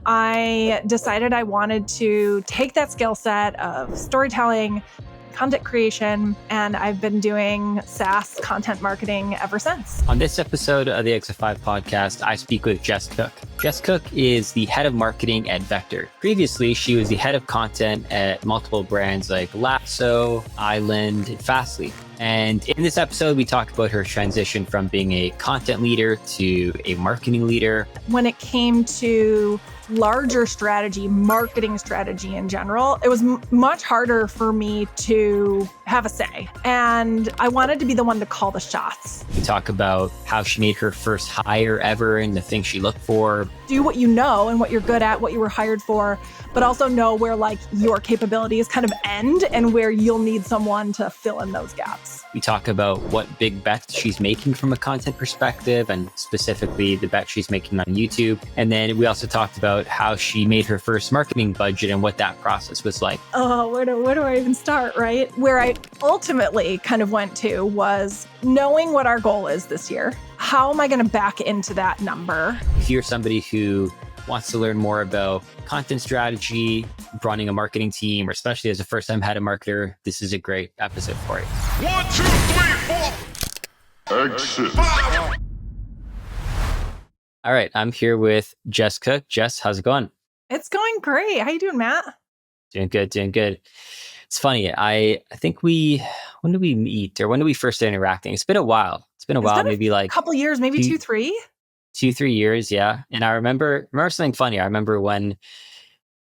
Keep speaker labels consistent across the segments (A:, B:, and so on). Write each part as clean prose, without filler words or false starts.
A: I decided I wanted to take that skill set of storytelling, content creation, and I've been doing SaaS content marketing ever since.
B: On this episode of the Exit 5 podcast, I speak with Jess Cook. Jess Cook is the head of marketing at Vector. Previously, she was the head of content at multiple brands like LASSO, Island, and Fastly. And in this episode, we talk about her transition from being a content leader to a marketing leader.
A: When it came to larger strategy, marketing strategy in general, it was much harder for me to have a say. And I wanted to be the one to call the shots.
B: We talk about how she made her first hire ever and the things she looked for.
A: Do what you know and what you're good at, what you were hired for, but also know where like your capabilities kind of end and where you'll need someone to fill in those gaps.
B: We talk about what big bets she's making from a content perspective, and specifically the bet she's making on YouTube. And then we also talked about how she made her first marketing budget and what that process was like.
A: Oh, where do I even start, right? Where I ultimately kind of went to was knowing what our goal is this year. How am I going to back into that number?
B: If you're somebody who wants to learn more about content strategy, running a marketing team, or especially as a first-time head of marketer, this is a great episode for you.
C: 1, 2, 3, 4. Exit 5.
B: All right, I'm here with Jess Cook. Jess, how's it going?
A: It's going great. How you doing, Matt?
B: Doing good, doing good. It's funny. I think when did we meet, or when did we first start interacting? It's been a while. Maybe like
A: a couple years, maybe 2-3.
B: 2-3 years, yeah. And I remember something funny. I remember when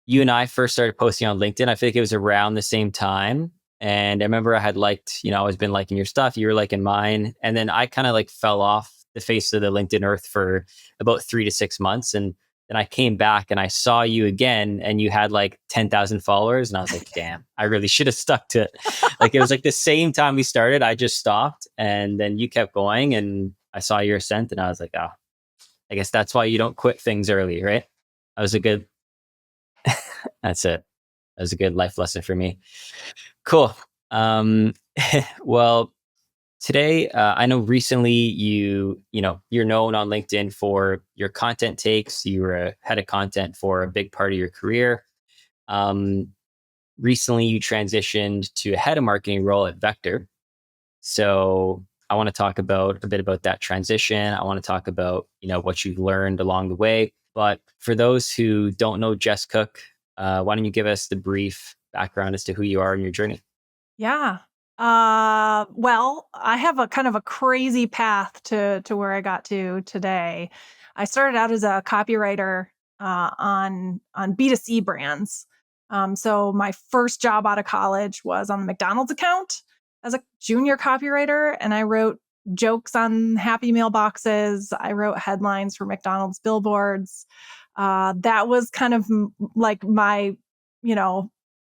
B: you and I first started posting on LinkedIn. I feel like it was around the same time. And I remember I had liked, I was been liking your stuff. You were liking mine. And then I kind of like fell off the face of the LinkedIn earth for about 3 to 6 months. And then I came back and I saw you again and you had like 10,000 followers. And I was like, damn, I really should have stuck to it. Like it was like the same time we started, I just stopped. And then you kept going and I saw your ascent and I was like, oh, I guess that's why you don't quit things early, right? That was a good, that's it. That was a good life lesson for me. Cool. Well, today, I know recently you're known on LinkedIn for your content takes. You were a head of content for a big part of your career. Recently you transitioned to a head of marketing role at Vector. So I want to talk a bit about that transition. I want to talk about, what you learned along the way. But for those who don't know Jess Cook, why don't you give us the brief background as to who you are and your journey?
A: Yeah. Well, I have a kind of a crazy path to where I got to today. I started out as a copywriter on B2C brands. So my first job out of college was on the McDonald's account as a junior copywriter, and I wrote jokes on Happy Meal boxes. I wrote headlines for McDonald's billboards. That was kind of like my,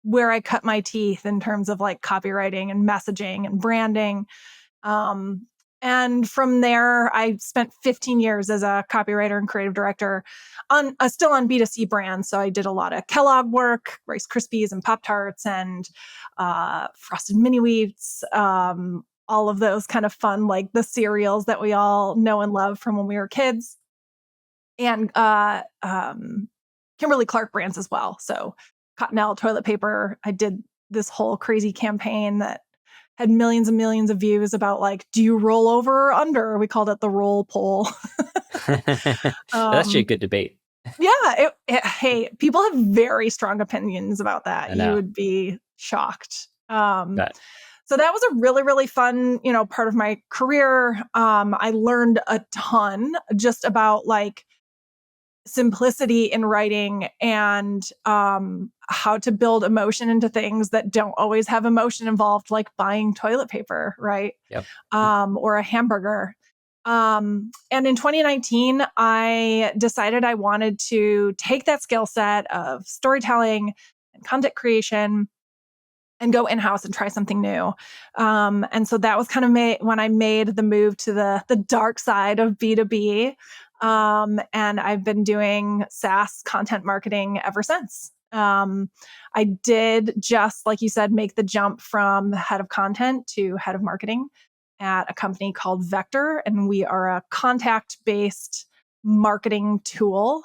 A: where I cut my teeth in terms of like copywriting and messaging and branding. And from there, I spent 15 years as a copywriter and creative director still on B2C brands. So I did a lot of Kellogg work, Rice Krispies and Pop-Tarts and Frosted Mini Wheats, all of those kind of fun, like the cereals that we all know and love from when we were kids. And Kimberly-Clark brands as well. So Cottonelle toilet paper. I did this whole crazy campaign that had millions and millions of views about like, do you roll over or under? We called it the roll poll.
B: That's actually a good debate.
A: Yeah. Hey, people have very strong opinions about that. You would be shocked. So that was a really, really fun, part of my career. I learned a ton just about like simplicity in writing and how to build emotion into things that don't always have emotion involved, like buying toilet paper, right?
B: Yep.
A: Or a hamburger. And in 2019, I decided I wanted to take that skill set of storytelling and content creation and go in-house and try something new. And so that was kind of when I made the move to the dark side of B2B. And I've been doing SaaS content marketing ever since. I did, just like you said, make the jump from head of content to head of marketing at a company called Vector. And we are a contact-based marketing tool,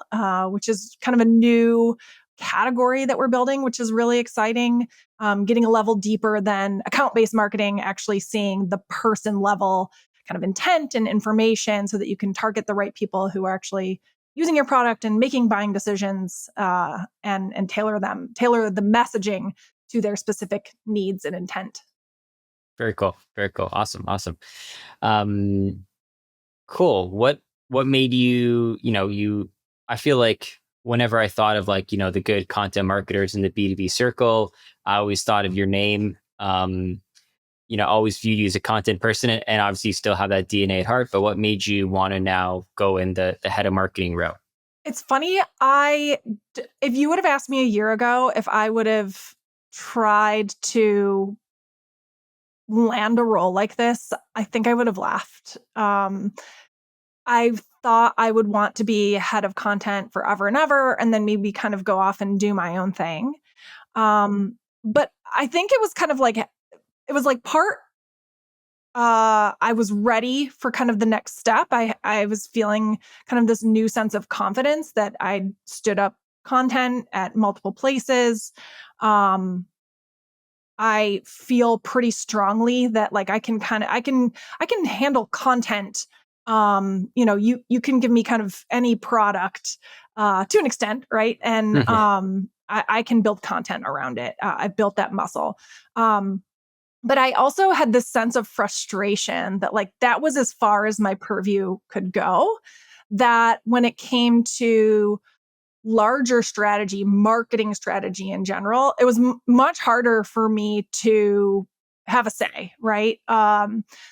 A: which is kind of a new category that we're building, which is really exciting. Getting a level deeper than account-based marketing, actually seeing the person level kind of intent and information so that you can target the right people who are actually using your product and making buying decisions, and tailor the messaging to their specific needs and intent.
B: Very cool. Very cool. Awesome. Awesome. Um, cool. What made you, I feel like whenever I thought of like, the good content marketers in the B2B circle, I always thought of your name. Always viewed you as a content person, and obviously you still have that DNA at heart, but what made you want to now go in the head of marketing route?
A: It's funny. If you would have asked me a year ago if I would have tried to land a role like this, I think I would have laughed. I thought I would want to be head of content forever and ever, and then maybe kind of go off and do my own thing. But I think it was kind of like, it was like part, I was ready for kind of the next step. I was feeling kind of this new sense of confidence that I stood up content at multiple places. I feel pretty strongly that like I can handle content. You can give me kind of any product to an extent, right? And
B: Yeah.
A: I can build content around it. I've built that muscle. But I also had this sense of frustration that like that was as far as my purview could go. That when it came to larger strategy, marketing strategy in general, it was much harder for me to have a say, right?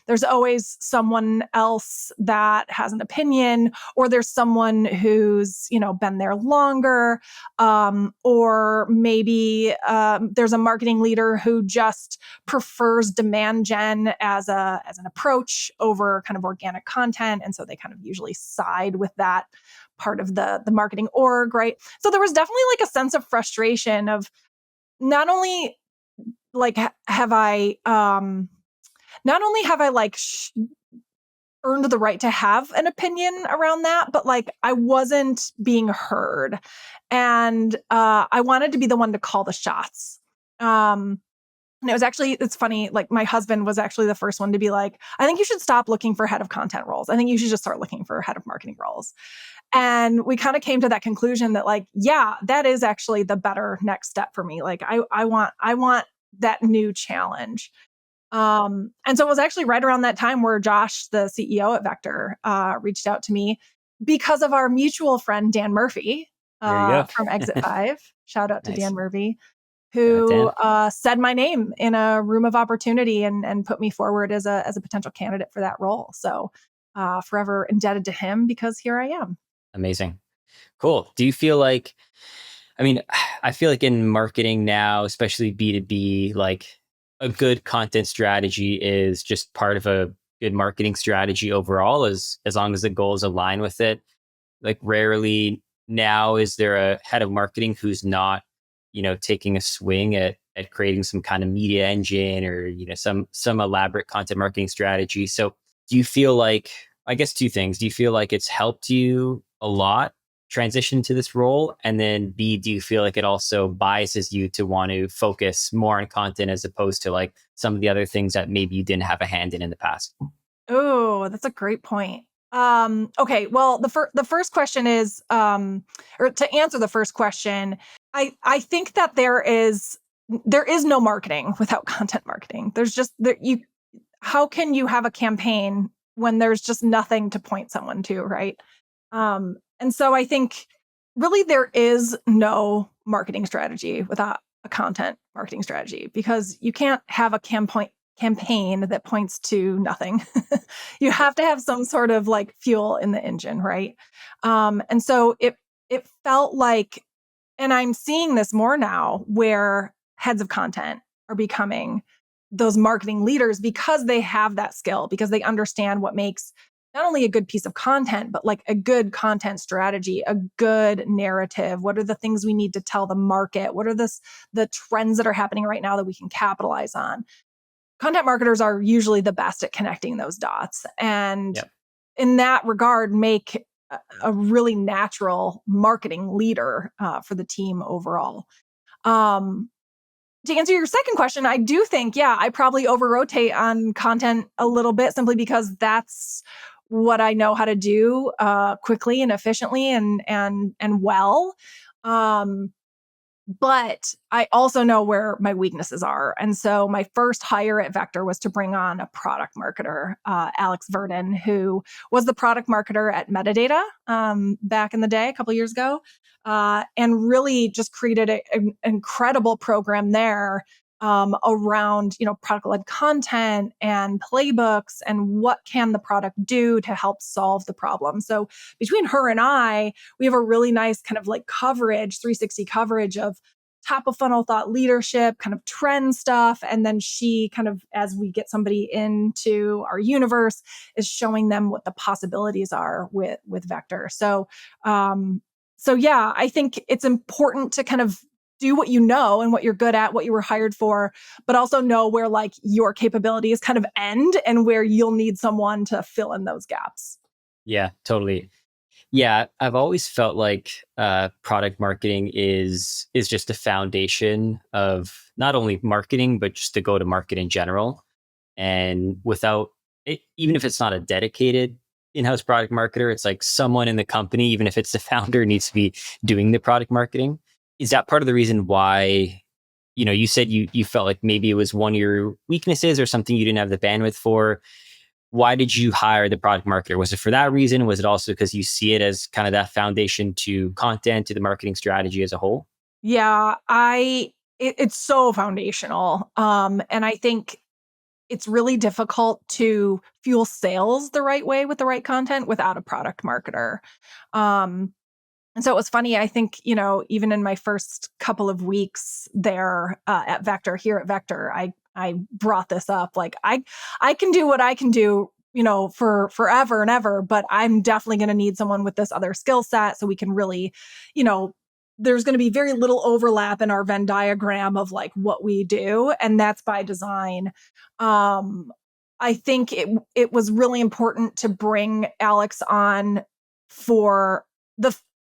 A: There's always someone else that has an opinion, or there's someone who's, been there longer, or maybe there's a marketing leader who just prefers demand gen as an approach over kind of organic content, and so they kind of usually side with that part of the marketing org, right? So there was definitely like a sense of frustration of not only like have I like earned the right to have an opinion around that, but like I wasn't being heard, and I wanted to be the one to call the shots. And it's funny, like my husband was actually the first one to be like, I think you should stop looking for head of content roles. I think you should just start looking for head of marketing roles. And we kind of came to that conclusion that like, yeah, that is actually the better next step for me. Like I want that new challenge. And so it was actually right around that time where Josh, the CEO at Vector, reached out to me because of our mutual friend, Dan Murphy,
B: There you go.
A: from Exit 5. Shout out to
B: Nice.
A: Dan Murphy,
B: Yeah,
A: who
B: Dan.
A: said my name in a room of opportunity and put me forward as a potential candidate for that role. So forever indebted to him because here I am.
B: Amazing. Cool. Do you feel like, I mean, I feel like in marketing now, especially B2B, like a good content strategy is just part of a good marketing strategy overall, as long as the goals align with it. Like rarely now is there a head of marketing who's not, taking a swing at creating some kind of media engine or, some elaborate content marketing strategy. So do you feel like, I guess two things, do you feel like it's helped you a lot transition to this role? And then B, do you feel like it also biases you to want to focus more on content as opposed to like some of the other things that maybe you didn't have a hand in the past?
A: Oh, that's a great point. Okay, well, the first question is, or to answer the first question, I think that there is no marketing without content marketing. There's just there you how can you have a campaign when there's just nothing to point someone to, right? And so I think really there is no marketing strategy without a content marketing strategy because you can't have a campaign that points to nothing. You have to have some sort of like fuel in the engine, right? And so it felt like, and I'm seeing this more now where heads of content are becoming those marketing leaders because they have that skill, because they understand what makes not only a good piece of content, but like a good content strategy, a good narrative. What are the things we need to tell the market? What are the trends that are happening right now that we can capitalize on? Content marketers are usually the best at connecting those dots. And
B: Yep.
A: in that regard, make a really natural marketing leader for the team overall. To answer your second question, I do think, I probably over-rotate on content a little bit simply because that's what I know how to do quickly and efficiently and well. Um, but I also know where my weaknesses are. And so my first hire at Vector was to bring on a product marketer, Alex Verdon, who was the product marketer at Metadata back in the day, a couple years ago, and really just created an incredible program there around, product-led content and playbooks and what can the product do to help solve the problem. So between her and I, we have a really nice kind of like coverage, 360 coverage of top of funnel thought leadership, kind of trend stuff. And then she kind of, as we get somebody into our universe, is showing them what the possibilities are with Vector. So I think it's important to kind of do what you know and what you're good at, what you were hired for, but also know where like your capabilities kind of end and where you'll need someone to fill in those gaps.
B: Yeah, totally. Yeah, I've always felt like product marketing is just a foundation of not only marketing, but just to go to market in general. And without it, even if it's not a dedicated in-house product marketer, it's like someone in the company, even if it's the founder, needs to be doing the product marketing. Is that part of the reason why, you said you felt like maybe it was one of your weaknesses or something you didn't have the bandwidth for? Why did you hire the product marketer? Was it for that reason? Was it also because you see it as kind of that foundation to content, to the marketing strategy as a whole?
A: Yeah, it's so foundational. And I think it's really difficult to fuel sales the right way with the right content without a product marketer. And so it was funny. I think, even in my first couple of weeks there at Vector, here at Vector, I brought this up. Like I can do what I can do, for forever and ever, but I'm definitely going to need someone with this other skill set so we can really, there's going to be very little overlap in our Venn diagram of like what we do, and that's by design. I think it was really important to bring Alex on for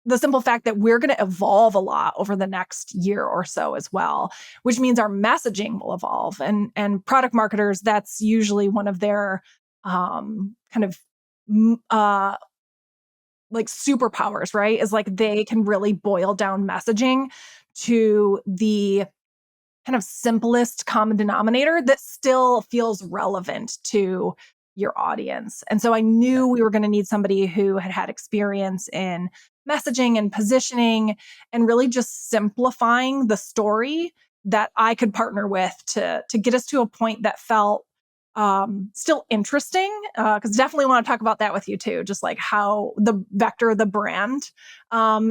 A: the simple fact that we're going to evolve a lot over the next year or so as well, which means our messaging will evolve. And product marketers, that's usually one of their kind of like superpowers, right? Is like they can really boil down messaging to the kind of simplest common denominator that still feels relevant to your audience. And so I knew we were going to need somebody who had experience in messaging and positioning and really just simplifying the story that I could partner with to get us to a point that felt still interesting. Because definitely want to talk about that with you too, just like how the Vector, the brand,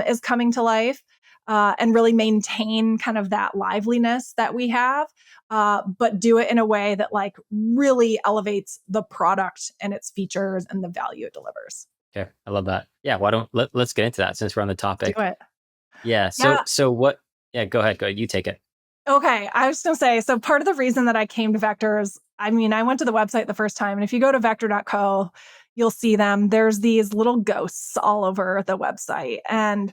A: is coming to life. And really maintain kind of that liveliness that we have, but do it in a way that like really elevates the product and its features and the value it delivers.
B: Okay, I love that. Yeah, why don't let's get into that since we're on the topic.
A: Do it.
B: Yeah.
A: Yeah.
B: So what? Yeah, go ahead. Go ahead. You take it.
A: Okay. I was going to say, so part of the reason that I came to Vector is, I went to the website the first time, and if you go to vector.co, you'll see them. There's these little ghosts all over the website, and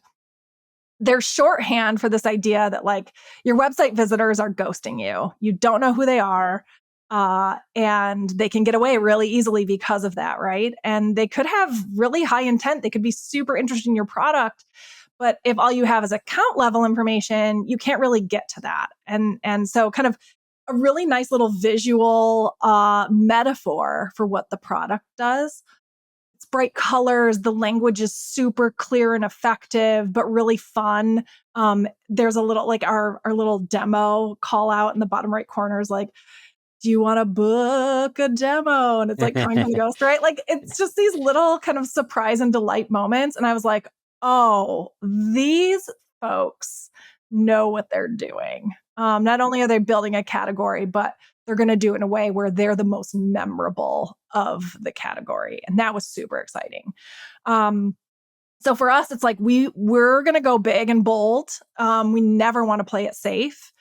A: they're shorthand for this idea that like your website visitors are ghosting you. You don't know who they are. And they can get away really easily because of that, right? And they could have really high intent. They could be super interested in your product. But if all you have is account level information, you can't really get to that. And so kind of a really nice little visual metaphor for what the product does. It's bright colors. The language is super clear and effective, but really fun. There's a little like our little demo call out in the bottom right corner is like, do you want to book a demo? And it's like coming from the ghost, right? Like it's just these little kind of surprise and delight moments. And I was like, oh, these folks know what they're doing. Not only are they building a category, but they're going to do it in a way where they're the most memorable of the category. And that was super exciting. So for us, it's like we're going to go big and bold. We never want to play it safe.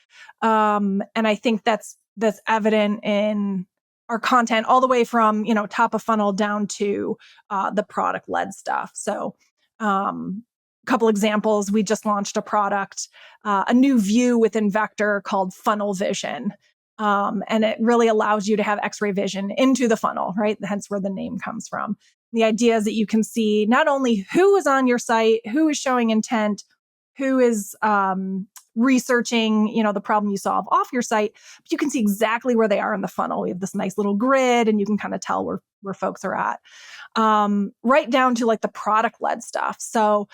A: And I think that's evident in our content all the way from, top of funnel down to the product led stuff. So, couple examples, we just launched a product, a new view within Vector called Funnel Vision. And it really allows you to have X-ray vision into the funnel, right? Hence where the name comes from. The idea is that you can see not only who is on your site, who is showing intent, who is researching, the problem you solve off your site, but you can see exactly where they are in the funnel. We have this nice little grid, and you can kind of tell where folks are at, right down to like the product led stuff. So,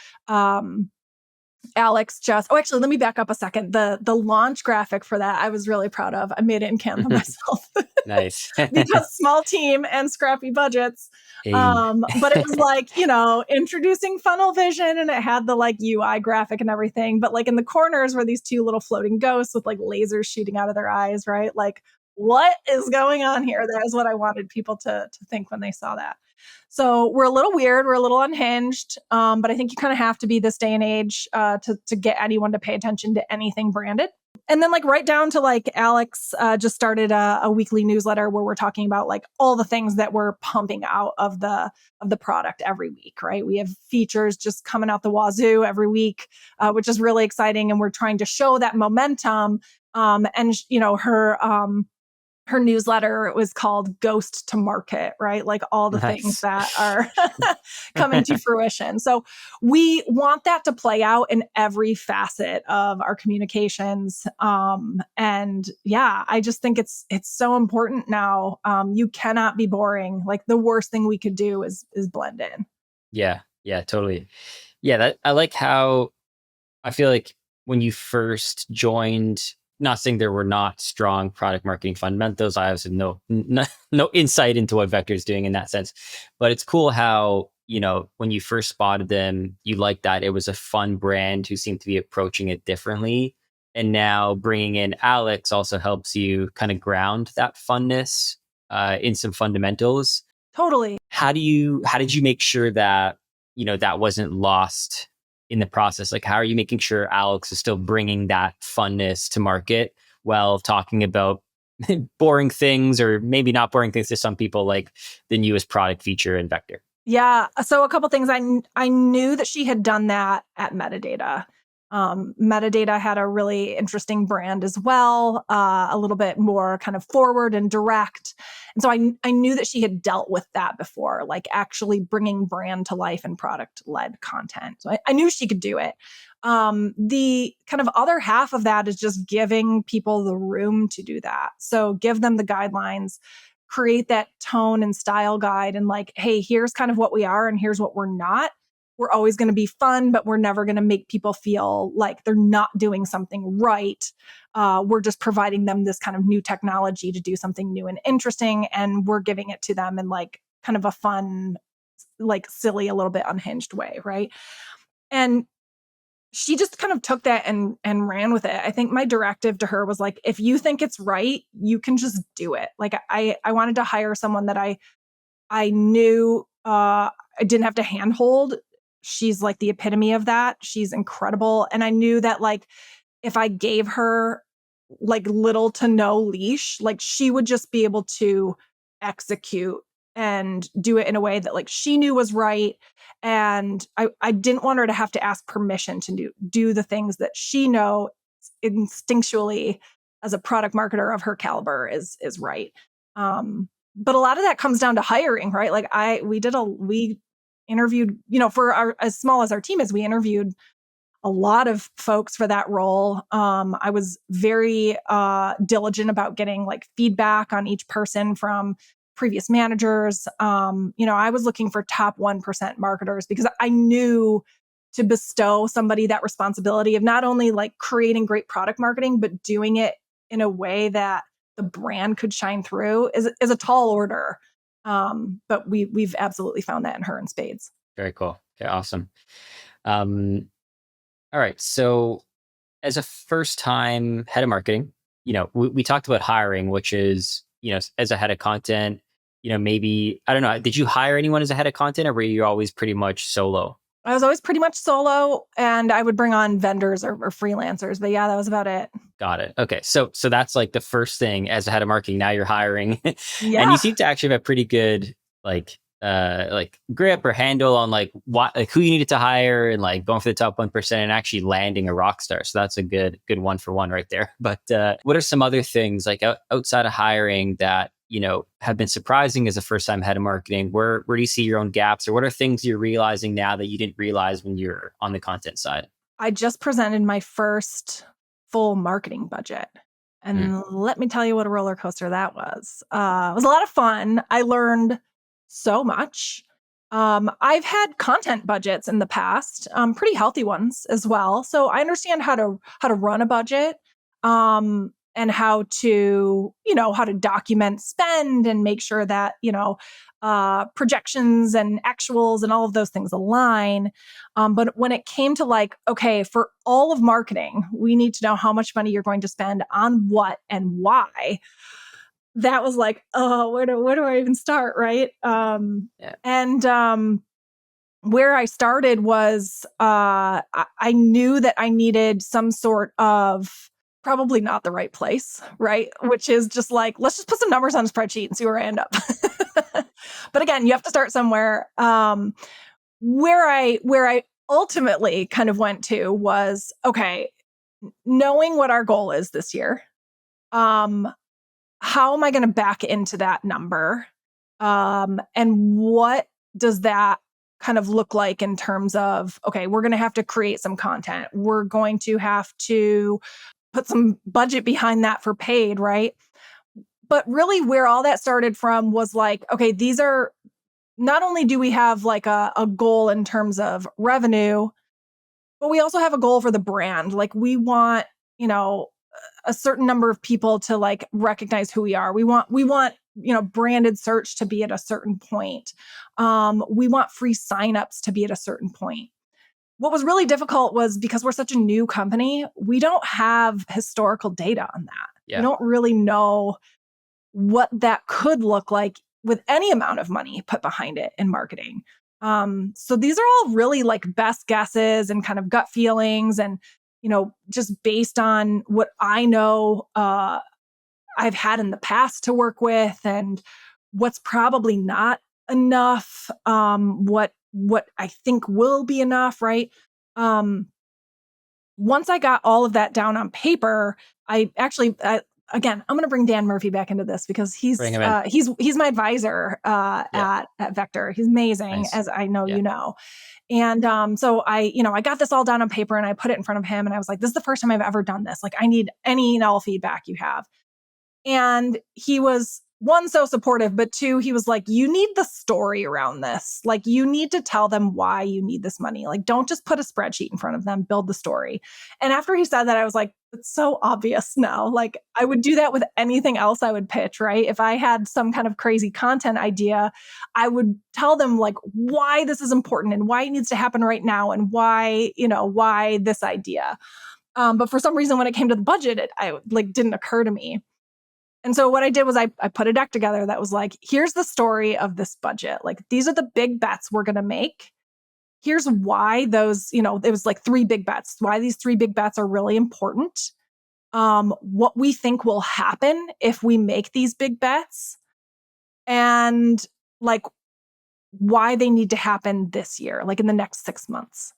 A: Alex just, actually, let me back up a second. The launch graphic for that, I was really proud of. I made it in Canva myself.
B: Nice.
A: Because small team and scrappy budgets.
B: Hey.
A: But it was like, introducing funnel vision, and it had the like UI graphic and everything. But like in the corners were these two little floating ghosts with like lasers shooting out of their eyes, right? Like, what is going on here? That is what I wanted people to think when they saw that. So we're a little weird, we're a little unhinged, but I think you kind of have to be this day and age to get anyone to pay attention to anything branded. And then like right down to like Alex just started a weekly newsletter where we're talking about like all the things that we're pumping out of the product every week, right? We have features just coming out the wazoo every week, which is really exciting, and we're trying to show that momentum. Her newsletter was called Ghost to Market, right? Like all the
B: Nice.
A: things that are coming to fruition. So we want that to play out in every facet of our communications. And yeah, I just think it's so important now. You cannot be boring. Like the worst thing we could do is blend in.
B: Yeah, totally. Yeah, I like how I feel like when you first joined, not saying there were not strong product marketing fundamentals. I have no insight into what Vector is doing in that sense, but it's cool how, when you first spotted them, you liked that it was a fun brand who seemed to be approaching it differently. And now bringing in Alex also helps you kind of ground that funness in some fundamentals.
A: Totally.
B: How did you make sure that, that wasn't lost in the process? Like, how are you making sure Alex is still bringing that funness to market while talking about boring things, or maybe not boring things to some people, like the newest product feature in Vector?
A: Yeah. So a couple things. I knew that she had done that at Metadata. Metadata had a really interesting brand as well, a little bit more kind of forward and direct. And so I knew that she had dealt with that before, like actually bringing brand to life and product-led content. So I knew she could do it. The kind of other half of that is just giving people the room to do that. So give them the guidelines, create that tone and style guide, and like, hey, here's kind of what we are and here's what we're not. We're always going to be fun, but we're never going to make people feel like they're not doing something right. We're just providing them this kind of new technology to do something new and interesting, and we're giving it to them in like kind of a fun, like silly, a little bit unhinged way, right? And she just kind of took that and ran with it. I think my directive to her was like, if you think it's right, you can just do it. Like I wanted to hire someone that I knew I didn't have to handhold. She's like the epitome of that. She's incredible. And I knew that like if I gave her like little to no leash, like she would just be able to execute and do it in a way that like she knew was right. And I didn't want her to have to ask permission to do the things that she know instinctually as a product marketer of her caliber is right. But a lot of that comes down to hiring, right? Like we interviewed, for as small as our team is, we interviewed a lot of folks for that role. I was very diligent about getting like feedback on each person from previous managers. I was looking for top 1% marketers because I knew to bestow somebody that responsibility of not only like creating great product marketing, but doing it in a way that the brand could shine through is a tall order. But we've absolutely found that in her in spades.
B: Very cool. Okay, awesome. All right. So as a first time head of marketing, we talked about hiring, which is, as a head of content, maybe, I don't know, did you hire anyone as a head of content, or were you always pretty much solo?
A: I was always pretty much solo, and I would bring on vendors or freelancers. But yeah, that was about it.
B: Got it. Okay. So that's like the first thing as a head of marketing. Now you're hiring and you
A: Yeah.
B: seem to actually have a pretty good like grip or handle on like what, like who you needed to hire and like going for the top 1% and actually landing a rock star. So that's a good one for one right there. But what are some other things like outside of hiring that, you know, have been surprising as a first time head of marketing? Where do you see your own gaps, or what are things you're realizing now that you didn't realize when you're on the content side?
A: I just presented my first full marketing budget. And let me tell you what a roller coaster that was. It was a lot of fun. I learned so much. I've had content budgets in the past, pretty healthy ones as well. So I understand how to run a budget, and how to, how to document spend and make sure that, projections and actuals and all of those things align. But when it came to like, okay, for all of marketing, we need to know how much money you're going to spend on what and why. That was like, oh, where do I even start, right?
B: Yeah.
A: And where I started was I knew that I needed some sort of, probably not the right place, right? Which is just like, let's just put some numbers on a spreadsheet and see where I end up. But again, you have to start somewhere. Where I ultimately kind of went to was, okay, knowing what our goal is this year, how am I going to back into that number? And what does that kind of look like in terms of, okay, we're going to have to create some content. We're going to have to put some budget behind that for paid, right? But really where all that started from was like, okay, these are, not only do we have like a goal in terms of revenue, but we also have a goal for the brand. Like we want, a certain number of people to like recognize who we are. We want, branded search to be at a certain point. We want free signups to be at a certain point. What was really difficult was because we're such a new company, we don't have historical data on that.
B: Yeah.
A: We don't really know what that could look like with any amount of money put behind it in marketing. So these are all really like best guesses and kind of gut feelings, and just based on what I know I've had in the past to work with, and what's probably not enough, what I think will be enough, right? Once I got all of that down on paper, I actually again, I'm going to bring Dan Murphy back into this because he's
B: Bring him in.
A: he's my advisor at Vector. He's amazing,
B: Nice.
A: as I know
B: Yeah.
A: you know. And so I got this all down on paper and I put it in front of him and I was like, this is the first time I've ever done this. Like, I need any and all feedback you have. And he was, one, so supportive, but two, he was like, you need the story around this. Like, you need to tell them why you need this money. Like, don't just put a spreadsheet in front of them, build the story. And after he said that, I was like, it's so obvious now. Like, I would do that with anything else I would pitch, right? If I had some kind of crazy content idea, I would tell them like why this is important and why it needs to happen right now and why this idea. But for some reason, when it came to the budget, it didn't occur to me. And so what I did was I put a deck together that was like, here's the story of this budget. Like, these are the big bets we're going to make. Here's why those, it was like 3 big bets, why these 3 big bets are really important. What we think will happen if we make these big bets, and like why they need to happen this year, like in the next 6 months.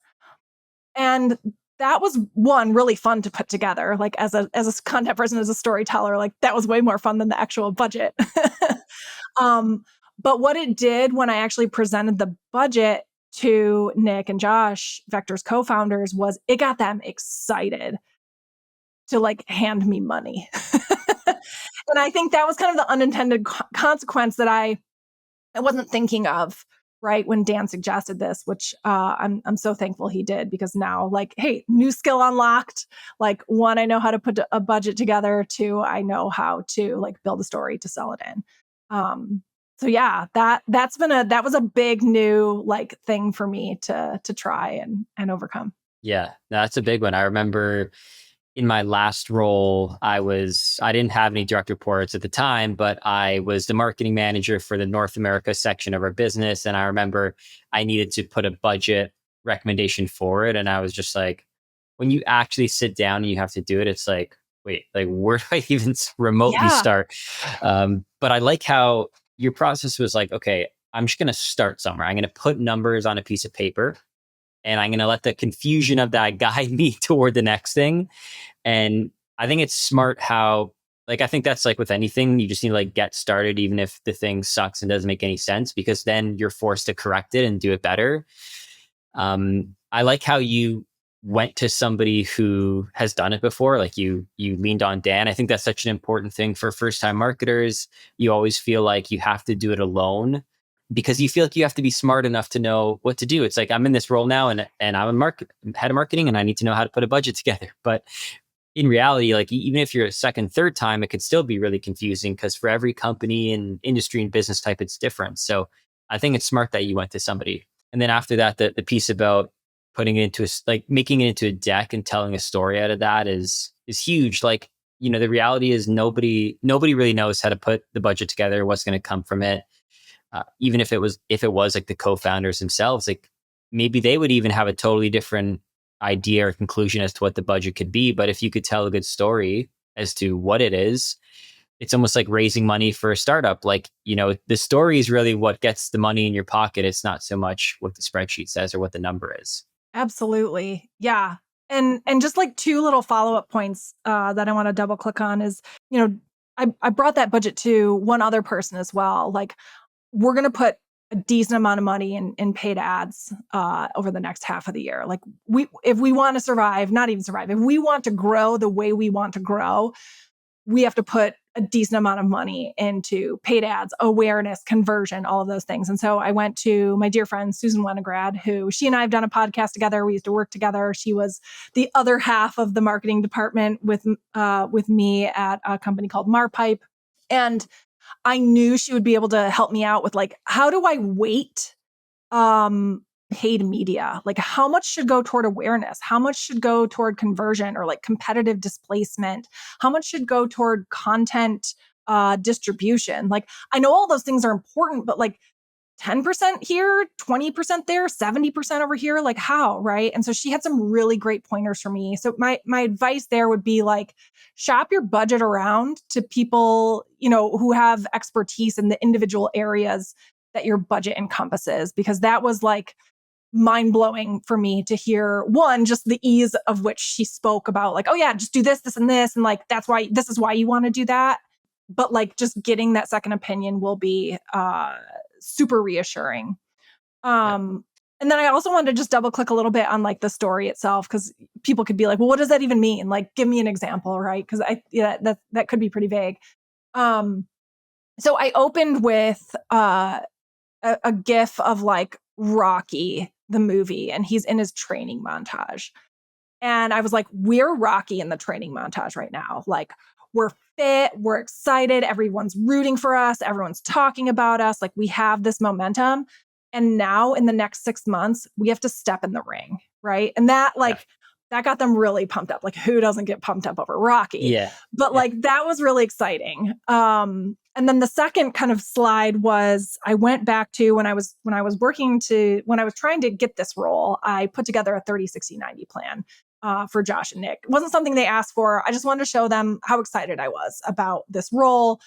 A: And that was, one, really fun to put together. Like as a content person, as a storyteller, like that was way more fun than the actual budget. But what it did when I actually presented the budget to Nick and Josh, Vector's co-founders, was it got them excited to like hand me money. And I think that was kind of the unintended consequence that I wasn't thinking of, right, when Dan suggested this, which I'm so thankful he did, because now, like, hey, new skill unlocked. Like, 1, I know how to put a budget together. 2, I know how to like build a story to sell it in. So yeah, that was a big new like thing for me to try and overcome.
B: Yeah, no, that's a big one. I remember in my last role, I didn't have any direct reports at the time, but I was the marketing manager for the North America section of our business. And I remember I needed to put a budget recommendation for it. And I was just like, when you actually sit down and you have to do it, it's like, wait, like where do I even remotely
A: Yeah.
B: start? But I like how your process was like, okay, I'm just going to start somewhere. I'm going to put numbers on a piece of paper and I'm going to let the confusion of that guide me toward the next thing. And I think it's smart how, like, I think that's like with anything, you just need to like get started, even if the thing sucks and doesn't make any sense, because then you're forced to correct it and do it better. I like how you went to somebody who has done it before. Like you leaned on Dan. I think that's such an important thing for first time marketers. You always feel like you have to do it alone because you feel like you have to be smart enough to know what to do. It's like I'm in this role now and I'm a head of marketing and I need to know how to put a budget together. But in reality, like even if you're a second, third time, it could still be really confusing because for every company and industry and business type, it's different. So I think it's smart that you went to somebody. And then after that, the piece about putting it into like making it into a deck and telling a story out of that is huge. Like, you know, the reality is nobody really knows how to put the budget together, what's going to come from it. Even if it was like the co-founders themselves, like maybe they would even have a totally different idea or conclusion as to what the budget could be. But if you could tell a good story as to what it is, it's almost like raising money for a startup. Like, you know, the story is really what gets the money in your pocket. It's not so much what the spreadsheet says or what the number is.
A: Absolutely. Yeah. And just like two little follow-up points that I want to double click on is, you know, I brought that budget to one other person as well. Like, we're going to put a decent amount of money in paid ads over the next half of the year. Like if we want to survive, not even survive, if we want to grow the way we want to grow, we have to put a decent amount of money into paid ads, awareness, conversion, all of those things. And so I went to my dear friend, Susan Winograd, who she and I have done a podcast together. We used to work together. She was the other half of the marketing department with me at a company called Marpipe. And I knew she would be able to help me out with like, how do I weight paid media? Like how much should go toward awareness? How much should go toward conversion or like competitive displacement? How much should go toward content distribution? Like I know all those things are important, but like 10% here, 20% there, 70% over here, like how, right? And so she had some really great pointers for me. So my advice there would be like shop your budget around to people, you know, who have expertise in the individual areas that your budget encompasses, because that was like mind-blowing for me to hear, one, just the ease of which she spoke about like, oh yeah, just do this, this, and this. And like, that's why, this is why you want to do that. But like just getting that second opinion will be super reassuring. And then I also wanted to just double click a little bit on like the story itself, because people could be like, well, what does that even mean? Like, give me an example, right? Because that could be pretty vague. So I opened with a GIF of like Rocky, the movie, and he's in his training montage. And I was like, we're Rocky in the training montage right now. Like, we're fit, we're excited, everyone's rooting for us, everyone's talking about us. Like, we have this momentum. And now in the next 6 months, we have to step in the ring, right? And that, like, that got them really pumped up. Like, who doesn't get pumped up over Rocky?
B: Yeah.
A: But like, that was really exciting. And then the second kind of slide was I went back to when I was trying to get this role, I put together a 30, 60, 90 plan for Josh and Nick. It wasn't something they asked for. I just wanted to show them how excited I was about this role.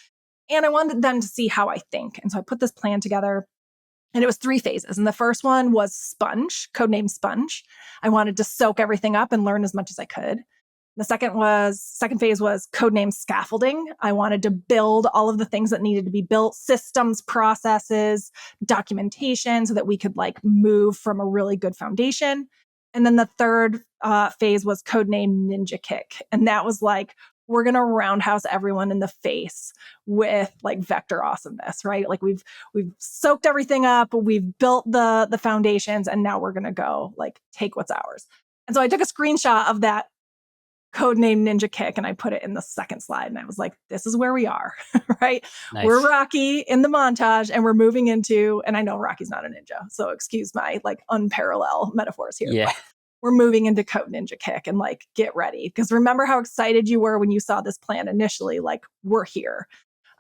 A: And I wanted them to see how I think. And so I put this plan together. And it was 3 phases. And the first one was Sponge, codename Sponge. I wanted to soak everything up and learn as much as I could. The second phase was codename Scaffolding. I wanted to build all of the things that needed to be built, systems, processes, documentation, so that we could like move from a really good foundation. And then the third phase was codename Ninja Kick. And that was like, we're going to roundhouse everyone in the face with like vector awesomeness, right? Like we've soaked everything up, we've built the foundations, and now we're going to go like take what's ours. And so I took a screenshot of that codename Ninja Kick and I put it in the second slide. And I was like, this is where we are, right?
B: Nice.
A: We're Rocky in the montage and we're moving into, and I know Rocky's not a ninja, so excuse my like unparalleled metaphors here.
B: Yeah.
A: We're moving into Code Ninja Kick and like, get ready. Because remember how excited you were when you saw this plan initially, like we're here.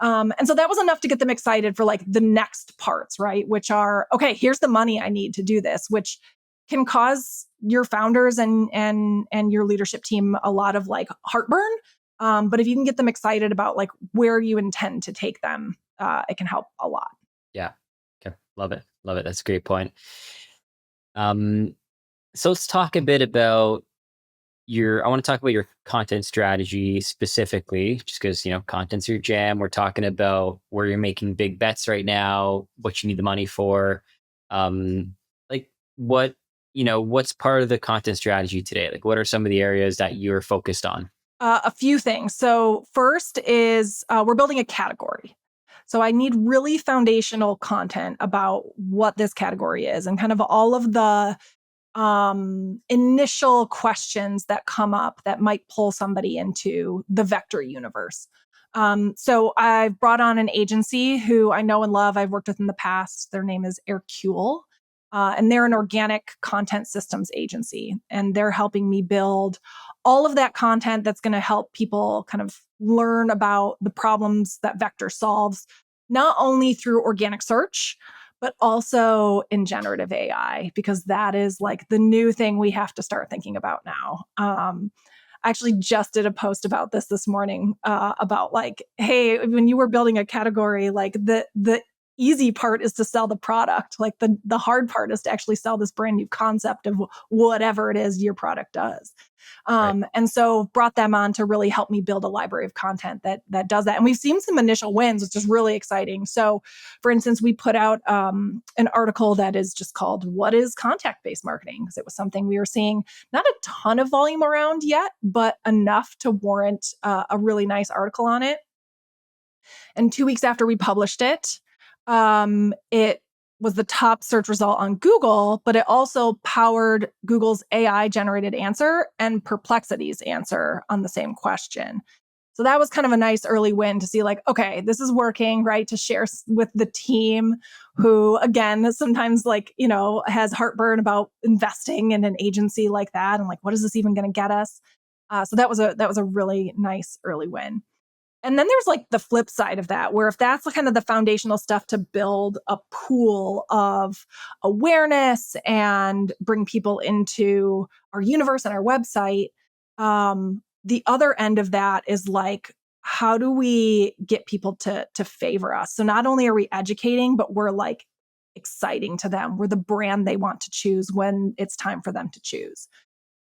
A: And so that was enough to get them excited for like the next parts, right? Which are, okay, here's the money I need to do this, which can cause your founders and your leadership team a lot of like heartburn. But if you can get them excited about like where you intend to take them, it can help a lot.
B: Yeah. Okay. Love it. Love it. That's a great point. So let's talk a bit about I want to talk about your content strategy specifically, just because, content's your jam. We're talking about where you're making big bets right now, what you need the money for. Like what's part of the content strategy today? Like, what are some of the areas that you're focused on?
A: A few things. So first is we're building a category. So I need really foundational content about what this category is and kind of all of the initial questions that come up that might pull somebody into the vector universe. So I've brought on an agency who I know and love. I've worked with in the past. Their name is Aircule, and they're an organic content systems agency. And they're helping me build all of that content that's going to help people kind of learn about the problems that Vector solves, not only through organic search, but also in generative AI, because that is like the new thing we have to start thinking about now. I actually just did a post about this morning about like, hey, when you were building a category, like the easy part is to sell the product. Like the hard part is to actually sell this brand new concept of whatever it is your product does.
B: Right.
A: And so brought them on to really help me build a library of content that does that. And we've seen some initial wins, which is really exciting. So for instance, we put out an article that is just called "What is Contact-Based Marketing?" Because it was something we were seeing not a ton of volume around yet, but enough to warrant a really nice article on it. And 2 weeks after we published it, it was the top search result on Google, but it also powered Google's AI generated answer and Perplexity's answer on the same question. So that was kind of a nice early win to see like, okay, this is working, right? To share with the team who, again, sometimes like, has heartburn about investing in an agency like that. And like, what is this even going to get us? So that was a really nice early win. And then there's like the flip side of that, where if that's kind of the foundational stuff to build a pool of awareness and bring people into our universe and our website, the other end of that is like, how do we get people to favor us? So not only are we educating, but we're like exciting to them. We're the brand they want to choose when it's time for them to choose.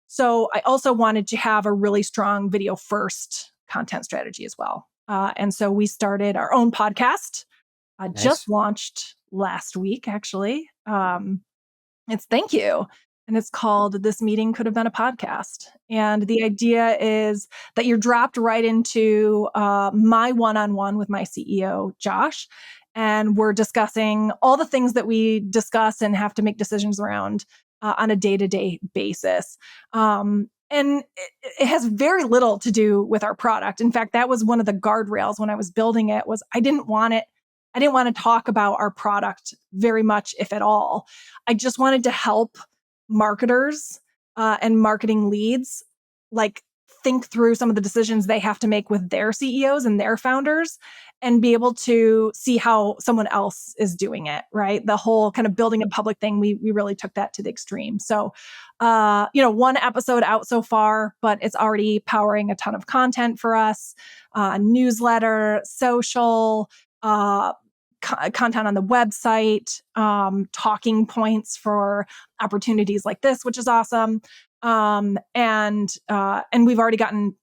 A: So I also wanted to have a really strong video first content strategy as well. And so we started our own podcast,
B: Nice.
A: just launched last week, actually. It's Thank You. And it's called This Meeting Could Have Been a Podcast. And the idea is that you're dropped right into my one-on-one with my CEO, Josh. And we're discussing all the things that we discuss and have to make decisions around on a day-to-day basis. And it has very little to do with our product. In fact, that was one of the guardrails when I was building it was I didn't want to talk about our product very much, if at all. I just wanted to help marketers and marketing leads like think through some of the decisions they have to make with their CEOs and their founders and be able to see how someone else is doing it, right? The whole kind of building a public thing, we really took that to the extreme. So, one episode out so far, but it's already powering a ton of content for us, newsletter, social, content on the website, talking points for opportunities like this, which is awesome. And we've already gotten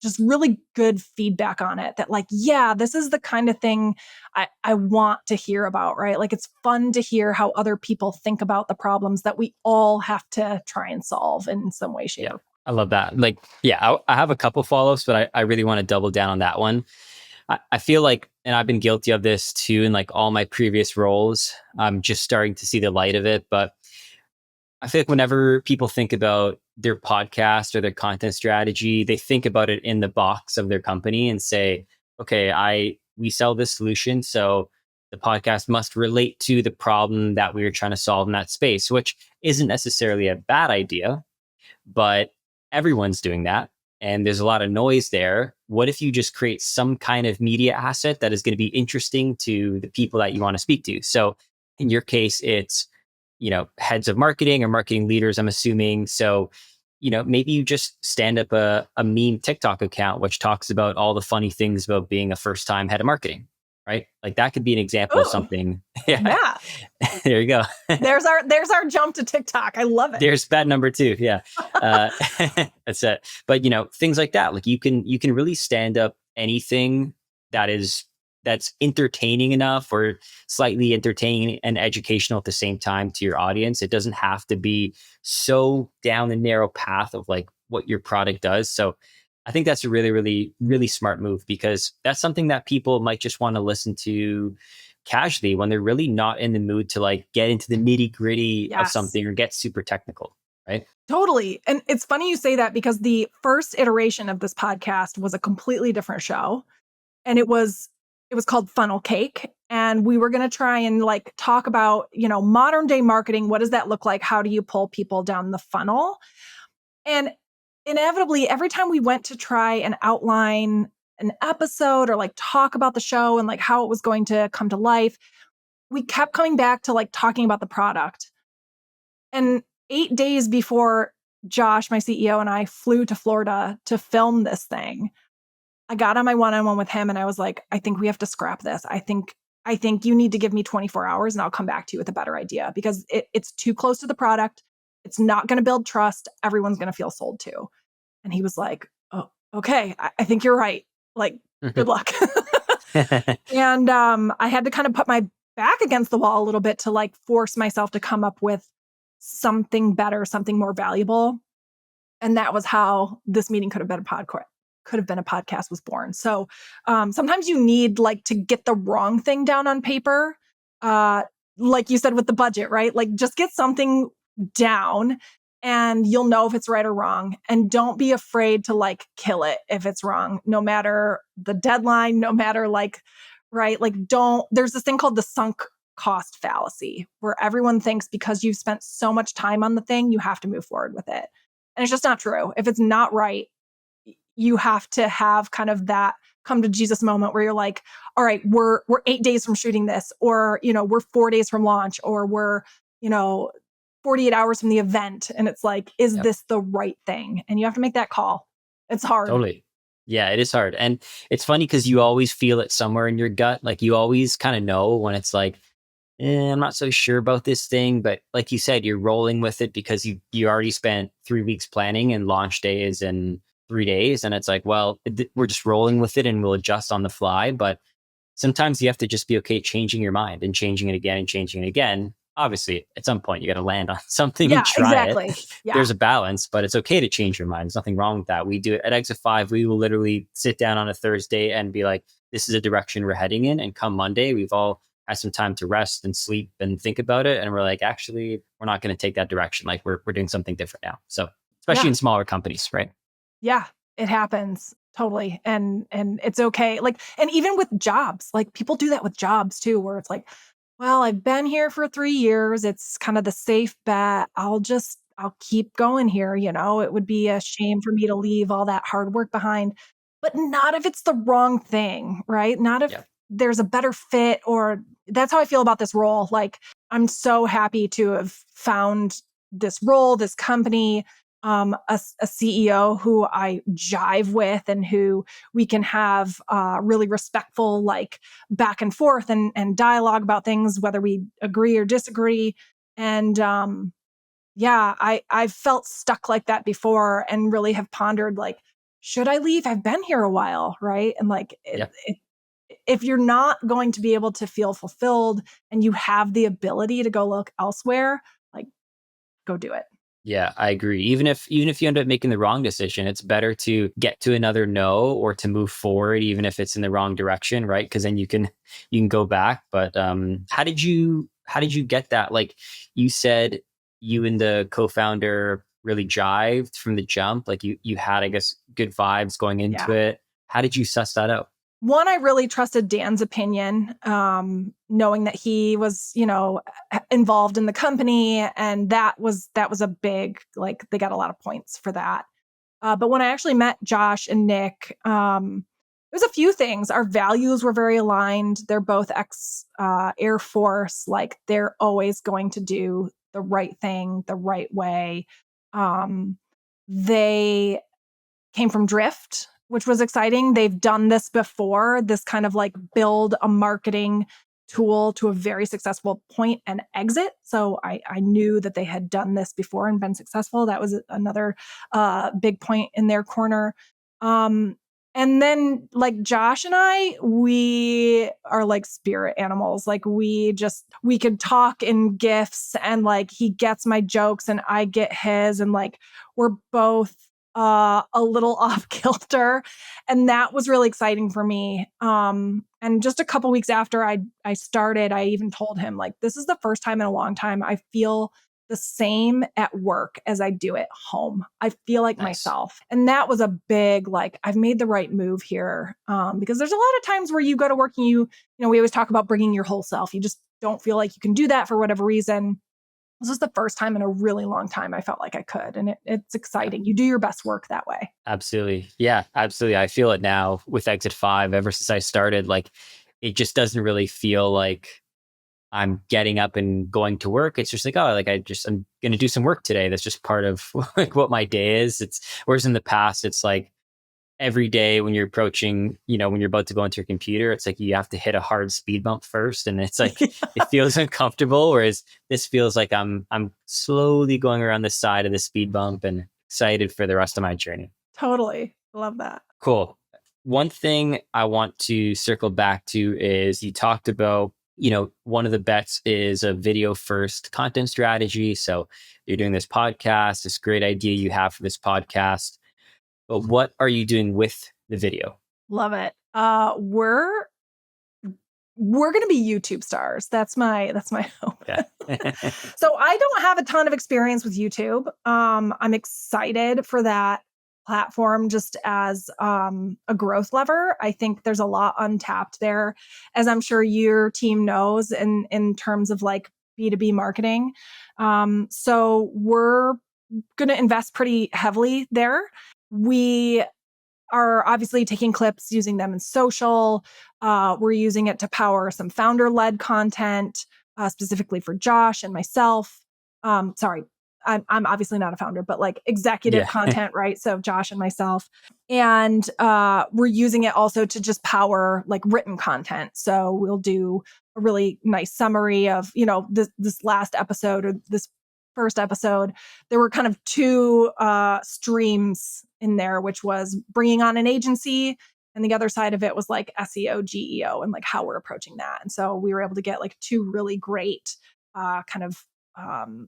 A: just really good feedback on it that like, yeah, this is the kind of thing I want to hear about, right? Like it's fun to hear how other people think about the problems that we all have to try and solve in some way, shape,
B: Yeah.
A: or
B: I love that. Like, yeah, I have a couple follow-ups, but I really want to double down on that one. I feel like, and I've been guilty of this too in like all my previous roles. I'm just starting to see the light of it, but I feel like whenever people think about their podcast or their content strategy, they think about it in the box of their company and say, okay, we sell this solution, so the podcast must relate to the problem that we were trying to solve in that space, which isn't necessarily a bad idea, but everyone's doing that. And there's a lot of noise there. What if you just create some kind of media asset that is going to be interesting to the people that you want to speak to? So in your case, it's heads of marketing or marketing leaders, I'm assuming. So, maybe you just stand up a meme TikTok account, which talks about all the funny things about being a first time head of marketing, right? Like that could be an example of
A: Oh,
B: something. Yeah.
A: yeah.
B: There you go.
A: There's our jump to TikTok. I love it.
B: There's bad number 2. Yeah. That's it. But things like that, like you can really stand up anything that's entertaining enough or slightly entertaining and educational at the same time to your audience. It doesn't have to be so down the narrow path of like what your product does. So I think that's a really, really, really smart move, because that's something that people might just want to listen to casually when they're really not in the mood to like get into the nitty gritty of
A: Yes.
B: something or get super technical, right?
A: Totally. And it's funny you say that, because the first iteration of this podcast was a completely different show. And it was called Funnel Cake. And we were going to try and like talk about, modern day marketing. What does that look like? How do you pull people down the funnel? And inevitably, every time we went to try and outline an episode or like talk about the show and like how it was going to come to life, we kept coming back to like talking about the product. And 8 days before Josh, my CEO, and I flew to Florida to film this thing, I got on my one-on-one with him and I was like, I think we have to scrap this. I think you need to give me 24 hours and I'll come back to you with a better idea, because it's too close to the product. It's not going to build trust. Everyone's going to feel sold to. And he was like, oh, okay, I think you're right. Like, good luck. And I had to kind of put my back against the wall a little bit to like force myself to come up with something better, something more valuable. And that was how this meeting could have been a podcast was born. So sometimes you need like to get the wrong thing down on paper. Like you said with the budget, right? Like just get something down and you'll know if it's right or wrong. And don't be afraid to like kill it if it's wrong, no matter the deadline, no matter like, right? Like there's this thing called the sunk cost fallacy, where everyone thinks because you've spent so much time on the thing, you have to move forward with it. And it's just not true. If it's not right, you have to have kind of that come to Jesus moment where you're like, all right, we're 8 days from shooting this, or, we're 4 days from launch, or we're, 48 hours from the event. And it's like, is
B: Yep.
A: this the right thing? And you have to make that call. It's hard.
B: Totally. Yeah, it is hard. And it's funny because you always feel it somewhere in your gut. Like you always kind of know when it's like, I'm not so sure about this thing. But like you said, you're rolling with it because you already spent 3 weeks planning and launch day is in 3 days. And it's like, well, we're just rolling with it and we'll adjust on the fly. But sometimes you have to just be okay changing your mind and changing it again and changing it again. Obviously, at some point, you got to land on something and try
A: exactly.
B: it.
A: Yeah.
B: There's a balance, but it's okay to change your mind. There's nothing wrong with that. We do it at Exit 5. We will literally sit down on a Thursday and be like, this is a direction we're heading in. And come Monday, we've all had some time to rest and sleep and think about it. And we're like, actually, we're not going to take that direction. Like we're doing something different now. So especially in smaller companies, right?
A: Yeah, it happens. Totally. And it's okay. Like, and even with jobs, like people do that with jobs too, where it's like, well, I've been here for 3 years. It's kind of the safe bet. I'll keep going here. It would be a shame for me to leave all that hard work behind, but not if it's the wrong thing, right? Not if there's a better fit, or that's how I feel about this role. Like, I'm so happy to have found this role, this company, a CEO who I jive with and who we can have really respectful, like back and forth and dialogue about things, whether we agree or disagree. And I've felt stuck like that before and really have pondered, like, should I leave? I've been here a while, right? And like, if you're not going to be able to feel fulfilled and you have the ability to go look elsewhere, like, go do it.
B: Yeah, I agree. Even if you end up making the wrong decision, it's better to get to another no or to move forward, even if it's in the wrong direction, right? Because then you can go back. But how did you get that? Like you said, you and the co-founder really jived from the jump. Like you had, I guess, good vibes going into it. How did you suss that out?
A: One, I really trusted Dan's opinion, knowing that he was, involved in the company, and that was a big, like, they got a lot of points for that. But when I actually met Josh and Nick, there's a few things. Our values were very aligned. They're both ex Air Force. Like, they're always going to do the right thing the right way. They came from Drift, which was exciting. They've done this before, this kind of like build a marketing tool to a very successful point and exit. So I knew that they had done this before and been successful. That was another big point in their corner. And then like Josh and I, we are like spirit animals. Like we could talk in GIFs, and like he gets my jokes and I get his, and like we're both a little off kilter. And that was really exciting for me. And just a couple weeks after I started, I even told him like, this is the first time in a long time I feel the same at work as I do at home. I feel like myself. And that was a big, like, I've made the right move here. Because there's a lot of times where you go to work and you know, we always talk about bringing your whole self. You just don't feel like you can do that for whatever reason. This is the first time in a really long time I felt like I could. And it's exciting. You do your best work that way.
B: Absolutely. Yeah, absolutely. I feel it now with Exit 5. Ever since I started, like, it just doesn't really feel like I'm getting up and going to work. It's just like, oh, like I'm going to do some work today. That's just part of like what my day is. Whereas in the past, it's like every day when you're approaching, when you're about to go into your computer, it's like you have to hit a hard speed bump first. And it's like, it feels uncomfortable. Whereas this feels like I'm slowly going around the side of the speed bump and excited for the rest of my journey.
A: Totally. Love that.
B: Cool. One thing I want to circle back to is you talked about, one of the bets is a video first content strategy. So you're doing this podcast, this great idea you have for this podcast, but what are you doing with the video?
A: Love it. We're going to be YouTube stars. That's my hope.
B: Yeah.
A: So I don't have a ton of experience with YouTube. I'm excited for that platform just as a growth lever. I think there's a lot untapped there, as I'm sure your team knows in terms of like B2B marketing. So we're going to invest pretty heavily there. We are obviously taking clips, using them in social. We're using it to power some founder-led content, specifically for Josh and myself. Sorry, I'm obviously not a founder, but like executive content, right? So Josh and myself. And we're using it also to just power like written content. So we'll do a really nice summary of, this last episode or this first episode. There were kind of two streams in there, which was bringing on an agency, and the other side of it was like SEO, GEO, and like how we're approaching that. And so we were able to get like two really great kind of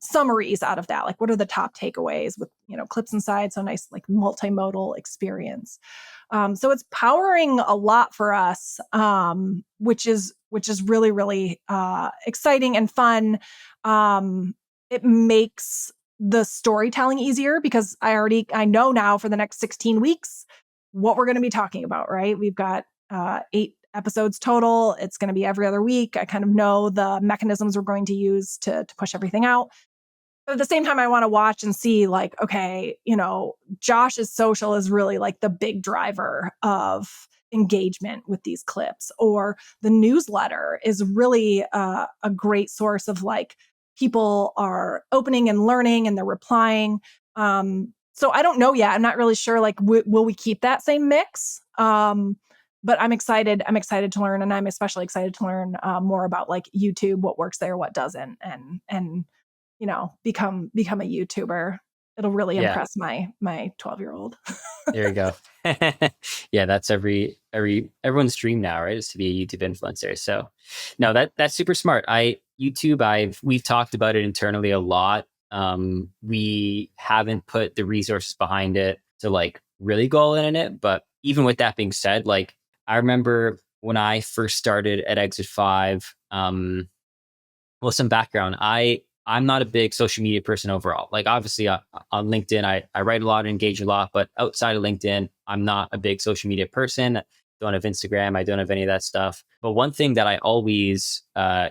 A: summaries out of that. Like, what are the top takeaways with, clips inside? So nice, like multimodal experience. So it's powering a lot for us, which is really, really exciting and fun. It makes the storytelling easier because I know now for the next 16 weeks what we're going to be talking about, right? We've got 8 episodes total. It's going to be every other week. I kind of know the mechanisms we're going to use to push everything out. But at the same time, I want to watch and see like, okay, Josh's social is really like the big driver of engagement with these clips, or the newsletter is really a great source of like, people are opening and learning and they're replying. So I don't know yet. I'm not really sure, like, will we keep that same mix? But I'm excited. I'm excited to learn. And I'm especially excited to learn more about like YouTube, what works there, what doesn't, and become a YouTuber. It'll really impress my 12-year-old.
B: There you go. Yeah, that's everyone's dream now, right? Is to be a YouTube influencer. So no, that's super smart. We've talked about it internally a lot. We haven't put the resources behind it to like really go all in it. But even with that being said, like I remember when I first started at Exit 5, well, some background. I'm not a big social media person overall. Like obviously on LinkedIn, I write a lot, engage a lot, but outside of LinkedIn, I'm not a big social media person. I don't have Instagram. I don't have any of that stuff. But one thing that I always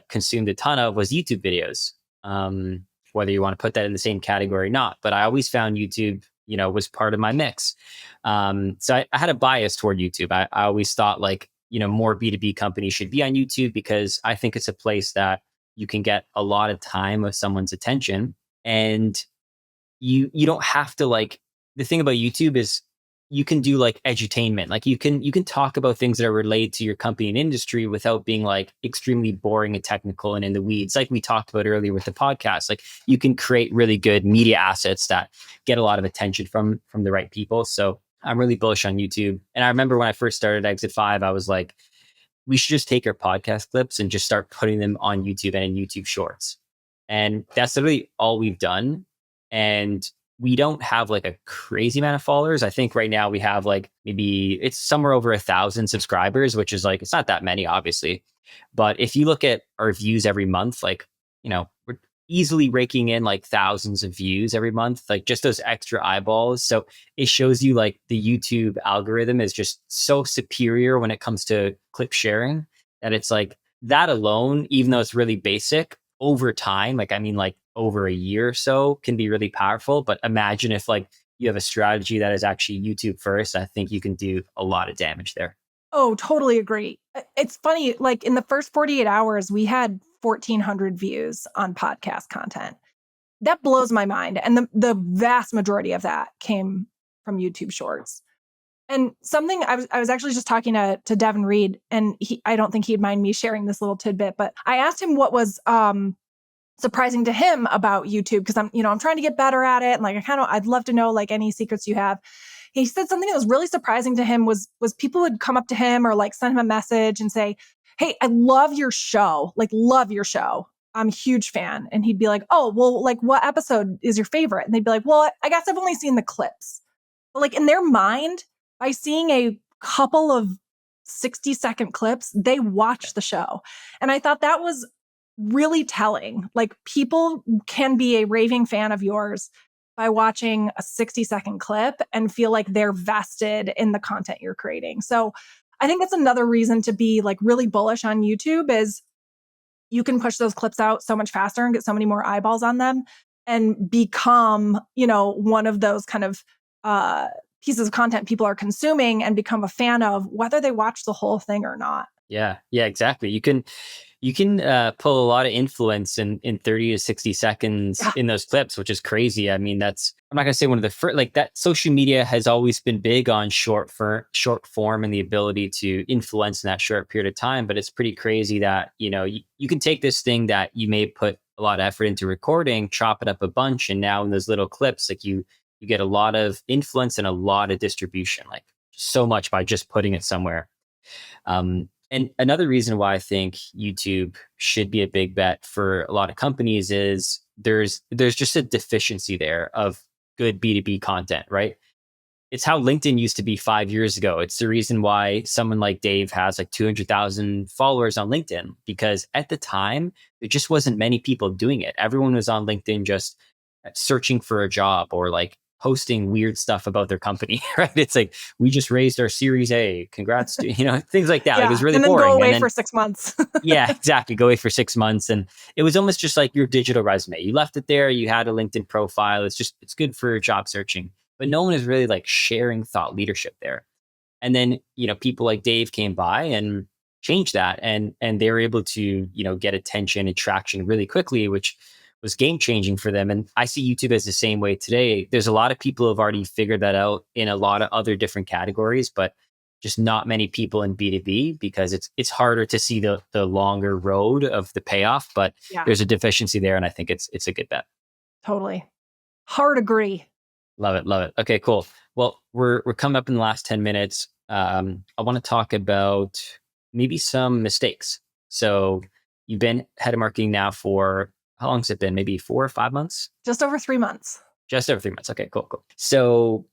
B: consumed a ton of was YouTube videos. Whether you want to put that in the same category or not, but I always found YouTube, was part of my mix. So I had a bias toward YouTube. I always thought like, more B2B companies should be on YouTube because I think it's a place that you can get a lot of time of someone's attention, and you don't have to like, the thing about YouTube is you can do like edutainment. Like you can talk about things that are related to your company and industry without being like extremely boring and technical and in the weeds. Like we talked about earlier with the podcast, like you can create really good media assets that get a lot of attention from the right people. So I'm really bullish on YouTube. And I remember when I first started Exit 5, I was like, we should just take our podcast clips and just start putting them on YouTube and in YouTube Shorts. And that's literally all we've done. And we don't have like a crazy amount of followers. I think right now we have like maybe it's somewhere over 1,000 subscribers, which is like, it's not that many, obviously. But if you look at our views every month, like, we're easily raking in like thousands of views every month, like just those extra eyeballs. So it shows you like the YouTube algorithm is just so superior when it comes to clip sharing, that it's like that alone, even though it's really basic, over time, like, I mean, like over a year or so can be really powerful. But imagine if like you have a strategy that is actually YouTube first, I think you can do a lot of damage there.
A: Oh, totally agree. It's funny, like in the first 48 hours, we had 1,400 views on podcast content. That blows my mind. And the vast majority of that came from YouTube Shorts. And something I was actually just talking to Devin Reed, and I don't think he'd mind me sharing this little tidbit, but I asked him what was surprising to him about YouTube, because I'm trying to get better at it, and like I'd love to know like any secrets you have. He said something that was really surprising to him was people would come up to him or like send him a message and say, "Hey, I love your show. Like, love your show. I'm a huge fan." And he'd be like, "Oh, well, like what episode is your favorite?" And they'd be like, "Well, I guess I've only seen the clips." But like in their mind, by seeing a couple of 60-second clips, they watch the show. And I thought that was really telling. Like, people can be a raving fan of yours by watching a 60-second clip and feel like they're vested in the content you're creating. So I think that's another reason to be like really bullish on YouTube, is you can push those clips out so much faster and get so many more eyeballs on them and become, one of those kind of pieces of content people are consuming and become a fan of, whether they watch the whole thing or not.
B: Yeah, exactly. You can pull a lot of influence in 30 to 60 seconds
A: Yeah.
B: in those clips, which is crazy. I mean, I'm not gonna say one of the first, like that social media has always been big on short form and the ability to influence in that short period of time. But it's pretty crazy that, you can take this thing that you may put a lot of effort into recording, chop it up a bunch, and now in those little clips, like you get a lot of influence and a lot of distribution, like so much by just putting it somewhere. And another reason why I think YouTube should be a big bet for a lot of companies is there's just a deficiency there of good B2B content, right? It's how LinkedIn used to be 5 years ago. It's the reason why someone like Dave has like 200,000 followers on LinkedIn, because at the time, there just wasn't many people doing it. Everyone was on LinkedIn just searching for a job or like posting weird stuff about their company, right? It's like, we just raised our Series A. Congrats to, things like that. Like, it was really
A: and then
B: boring.
A: go away
B: And then,
A: for 6 months.
B: yeah, exactly. Go away for 6 months. And it was almost just like your digital resume. You left it there. You had a LinkedIn profile. It's good for job searching, but no one is really like sharing thought leadership there. And then, people like Dave came by and changed that. And they were able to, get attention and traction really quickly, which was game changing for them. And I see YouTube as the same way today. There's a lot of people who have already figured that out in a lot of other different categories, but just not many people in B2B, because it's harder to see the longer road of the payoff. But
A: Yeah,
B: there's a deficiency there, and I think it's a good bet.
A: totally. Hard agree.
B: Love it, love it. Okay, cool. Well, we're coming up in the last 10 minutes. I want to talk about maybe some mistakes. So you've been head of marketing now for, how long has it been? Maybe 4 or 5 months?
A: Just over 3 months.
B: Just over 3 months. Okay, cool. So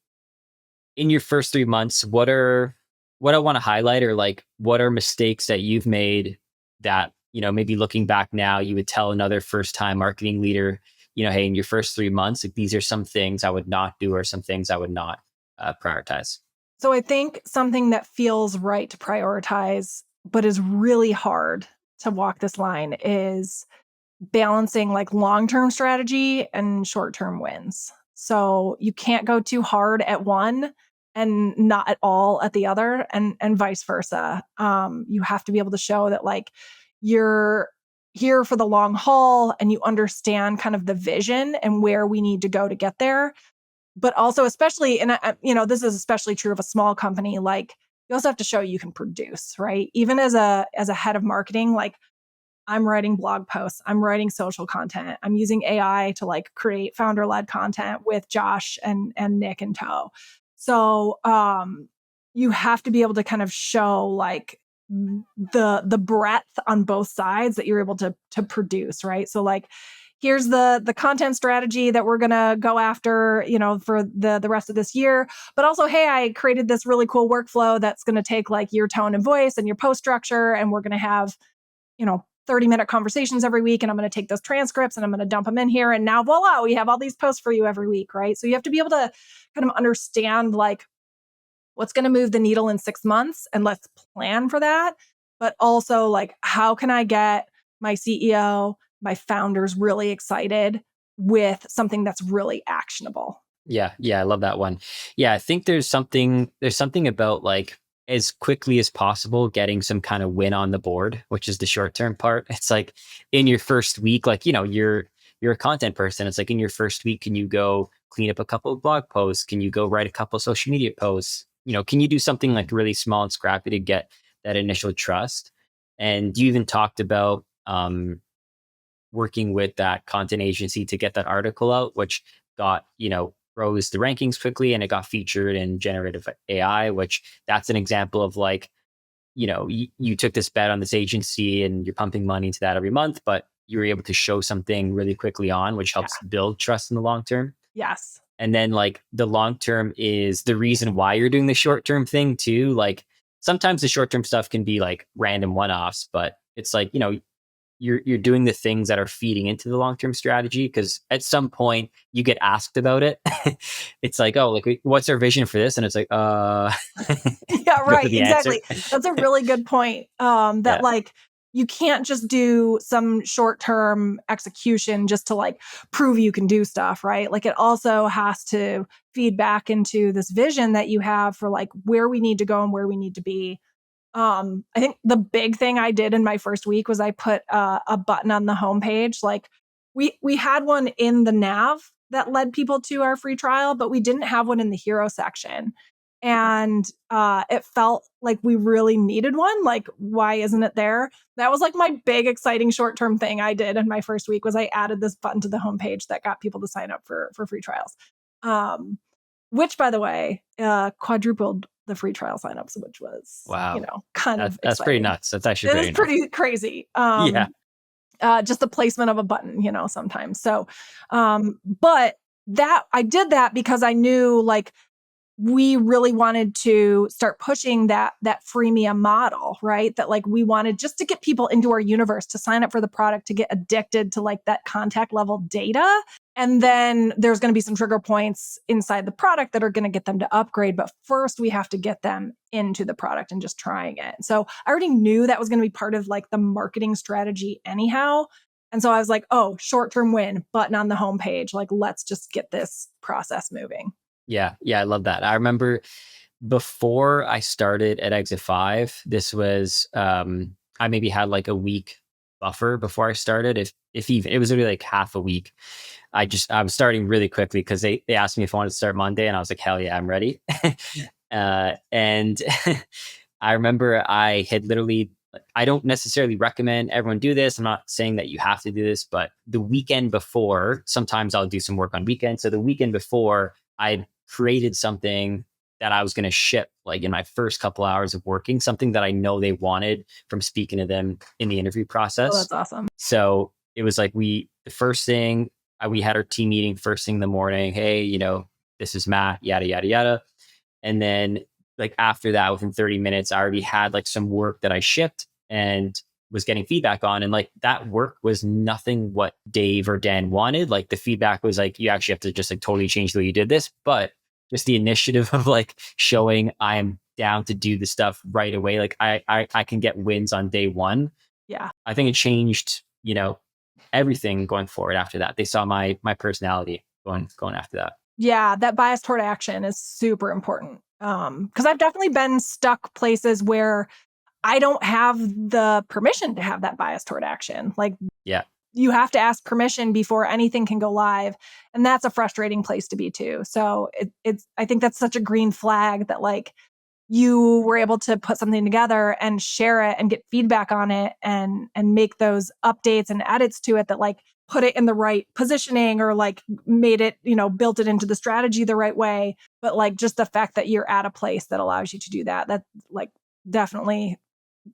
B: in your first 3 months, what I want to highlight, or like, what are mistakes that you've made that, maybe looking back now, you would tell another first time marketing leader, hey, in your first 3 months, like, these are some things I would not do, or some things I would not prioritize.
A: So I think something that feels right to prioritize, but is really hard to walk this line, is balancing like long-term strategy and short-term wins. So you can't go too hard at one and not at all at the other, and vice versa. You have to be able to show that like you're here for the long haul and you understand kind of the vision and where we need to go to get there. But also, especially, and this is especially true of a small company, like you also have to show you can produce, right? Even as a head of marketing, like I'm writing blog posts, I'm writing social content, I'm using AI to like create founder-led content with Josh and Nick in tow. So you have to be able to kind of show like the breadth on both sides that you're able to produce, right? So like here's the content strategy that we're going to go after, for the rest of this year. But also, hey, I created this really cool workflow that's going to take like your tone and voice and your post structure, and we're going to have, 30-minute conversations every week. And I'm going to take those transcripts and I'm going to dump them in here. And now, voila, we have all these posts for you every week, right? So you have to be able to kind of understand like what's going to move the needle in 6 months, and let's plan for that. But also like, how can I get my CEO, my founders really excited with something that's really actionable?
B: Yeah, I love that one. Yeah, I think there's something about like as quickly as possible getting some kind of win on the board, which is the short-term part. It's like in your first week, like, you're a content person. It's like in your first week, can you go clean up a couple of blog posts? Can you go write a couple of social media posts? Can you do something like really small and scrappy to get that initial trust? And you even talked about working with that content agency to get that article out, which got, rose the rankings quickly, and it got featured in generative AI, which that's an example of like, you took this bet on this agency and you're pumping money into that every month, but you were able to show something really quickly on, which helps build trust in the long term.
A: Yes.
B: And then like the long term is the reason why you're doing the short term thing too. Like sometimes the short term stuff can be like random one-offs, but it's like, you're doing the things that are feeding into the long-term strategy, because at some point you get asked about it. It's like, oh, like what's our vision for this? And it's like,
A: yeah, right. Exactly. That's a really good point. That like you can't just do some short-term execution just to like prove you can do stuff, right? Like it also has to feed back into this vision that you have for like where we need to go and where we need to be. I think the big thing I did in my first week was I put a button on the homepage. Like we had one in the nav that led people to our free trial, but we didn't have one in the hero section. And it felt like we really needed one. Like, why isn't it there? That was like my big, exciting short-term thing I did in my first week was I added this button to the homepage that got people to sign up for free trials. Which, by the way, quadrupled the free trial signups, which was,
B: wow,
A: kind of
B: that's pretty nuts. That's actually
A: pretty crazy. Just the placement of a button, sometimes. So, but I did that because I knew like we really wanted to start pushing that freemium model, right? That like we wanted just to get people into our universe to sign up for the product, to get addicted to like that contact level data. And then there's going to be some trigger points inside the product that are going to get them to upgrade. But first we have to get them into the product and just trying it. So I already knew that was going to be part of like the marketing strategy anyhow. And so I was like, oh, short-term win, button on the homepage. Like, let's just get this process moving.
B: Yeah, I love that. I remember before I started at Exit 5, this was I maybe had like a week buffer before I started. If even it was really like half a week. I was starting really quickly because they asked me if I wanted to start Monday, and I was like, hell yeah, I'm ready. And I remember I had literally, I don't necessarily recommend everyone do this. I'm not saying that you have to do this, but the weekend before, sometimes I'll do some work on weekends. So the weekend before, I'd created something that I was going to ship like in my first couple hours of working, something that I know they wanted from speaking to them in the interview process.
A: Oh, that's awesome.
B: So it was like the first thing, we had our team meeting first thing in the morning. Hey, this is Matt, yada, yada, yada. And then like after that, within 30 minutes, I already had like some work that I shipped and was getting feedback on. And like that work was nothing what Dave or Dan wanted. Like the feedback was like, you actually have to just like totally change the way you did this. But just the initiative of like showing I'm down to do the stuff right away. Like I can get wins on day one.
A: Yeah.
B: I think it changed, everything going forward after that. They saw my personality going after that.
A: Yeah, that bias toward action is super important. Because I've definitely been stuck places where I don't have the permission to have that bias toward action. Like,
B: Yeah.
A: you have to ask permission before anything can go live. And that's a frustrating place to be too. So I think that's such a green flag that like you were able to put something together and share it and get feedback on it and make those updates and edits to it that like put it in the right positioning or like made it, built it into the strategy the right way. But like just the fact that you're at a place that allows you to do that, like definitely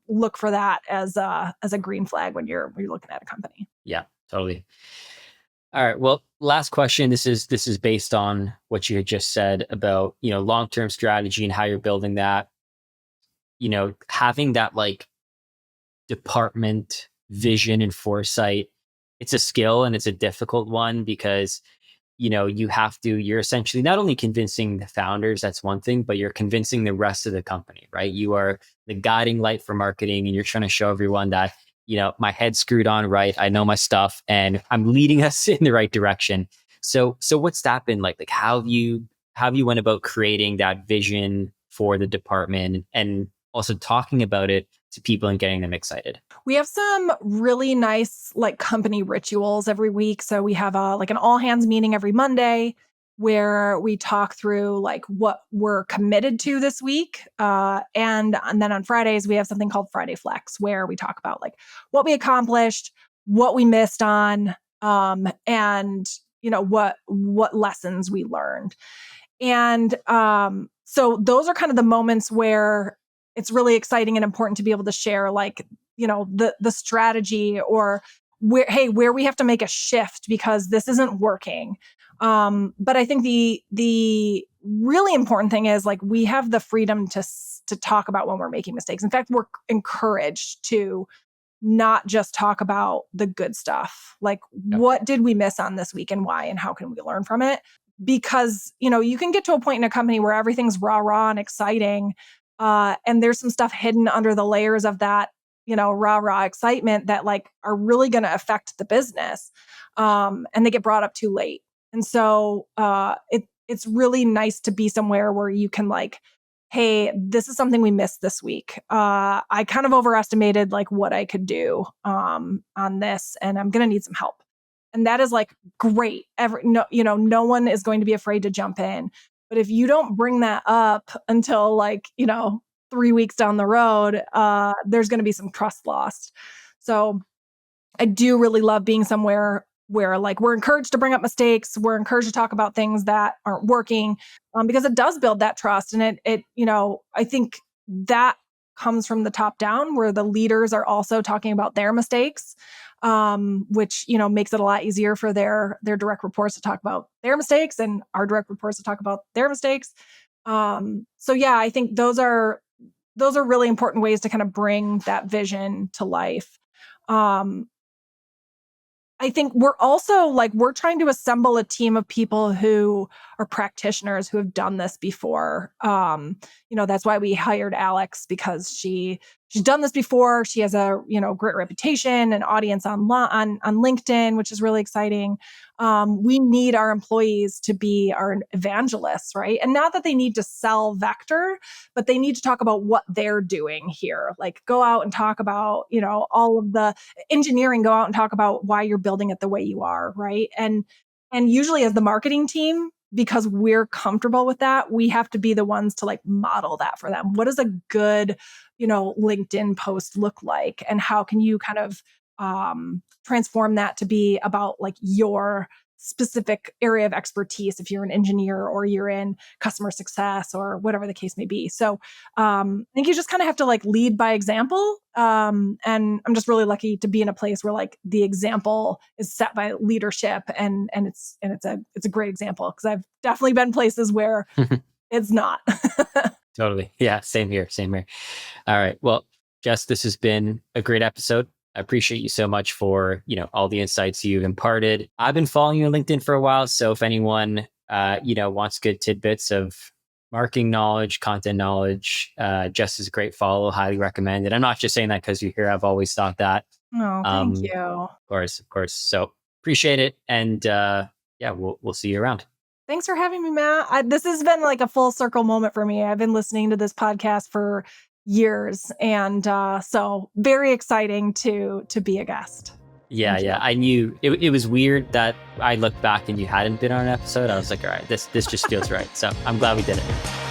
A: look for that as a green flag when you're looking at a company.
B: Yeah, totally. All right. Well, last question. This is based on what you had just said about, long-term strategy and how you're building that, having that like department vision and foresight. It's a skill and it's a difficult one because, you're essentially not only convincing the founders, that's one thing, but you're convincing the rest of the company, right? You are the guiding light for marketing and you're trying to show everyone that, my head's screwed on right. I know my stuff and I'm leading us in the right direction. So what's that been like? Like how have you went about creating that vision for the department and also talking about it to people and getting them excited?
A: We have some really nice like company rituals every week. So we have like an all hands meeting every Monday where we talk through like what we're committed to this week. And then on Fridays, we have something called Friday Flex where we talk about like what we accomplished, what we missed on, and what lessons we learned. And so those are kind of the moments where it's really exciting and important to be able to share like, the strategy or where we have to make a shift because this isn't working. But I think the really important thing is like we have the freedom to talk about when we're making mistakes. In fact, we're encouraged to not just talk about the good stuff. Like, what did we miss on this week and why, and how can we learn from it? Because, you can get to a point in a company where everything's rah and exciting. And there's some stuff hidden under the layers of that, rah excitement that like are really going to affect the business. And they get brought up too late. And so it's really nice to be somewhere where you can like, hey, this is something we missed this week. I kind of overestimated like what I could do on this, and I'm going to need some help. And that is like great. No one is going to be afraid to jump in. But if you don't bring that up until like, 3 weeks down the road, there's going to be some trust lost. So I do really love being somewhere where like we're encouraged to bring up mistakes. We're encouraged to talk about things that aren't working because it does build that trust. And it, I think that comes from the top down where the leaders are also talking about their mistakes, which, makes it a lot easier for their direct reports to talk about their mistakes and our direct reports to talk about their mistakes. So yeah, I think those are really important ways to kind of bring that vision to life. I think we're also like, we're trying to assemble a team of people who are practitioners who have done this before. That's why we hired Alex because she's done this before. She has a, great reputation and audience on LinkedIn, which is really exciting. We need our employees to be our evangelists, right? And not that they need to sell Vector, but they need to talk about what they're doing here. Like go out and talk about, all of the engineering, go out and talk about why you're building it the way you are, right? And usually as the marketing team, because we're comfortable with that, we have to be the ones to like model that for them. What does a good, LinkedIn post look like? And how can you kind of transform that to be about like your specific area of expertise if you're an engineer or you're in customer success or whatever the case may be. So I think you just kind of have to like lead by example. And I'm just really lucky to be in a place where like the example is set by leadership and it's a great example because I've definitely been places where it's not.
B: Totally. Yeah. Same here. All right. Well, Jess, this has been a great episode. I appreciate you so much for, all the insights you've imparted. I've been following you on LinkedIn for a while. So if anyone, wants good tidbits of marketing knowledge, content knowledge, Jess is a great follow. Highly recommend it. I'm not just saying that because you're here. I've always thought that.
A: Oh, thank you.
B: Of course. So appreciate it. And we'll see you around.
A: Thanks for having me, Matt. This has been like a full circle moment for me. I've been listening to this podcast for years. And so very exciting to be a guest.
B: Yeah,
A: Thank you.
B: yeah. I knew it was weird that I looked back and you hadn't been on an episode. I was like, all right, this just feels right. So I'm glad we did it.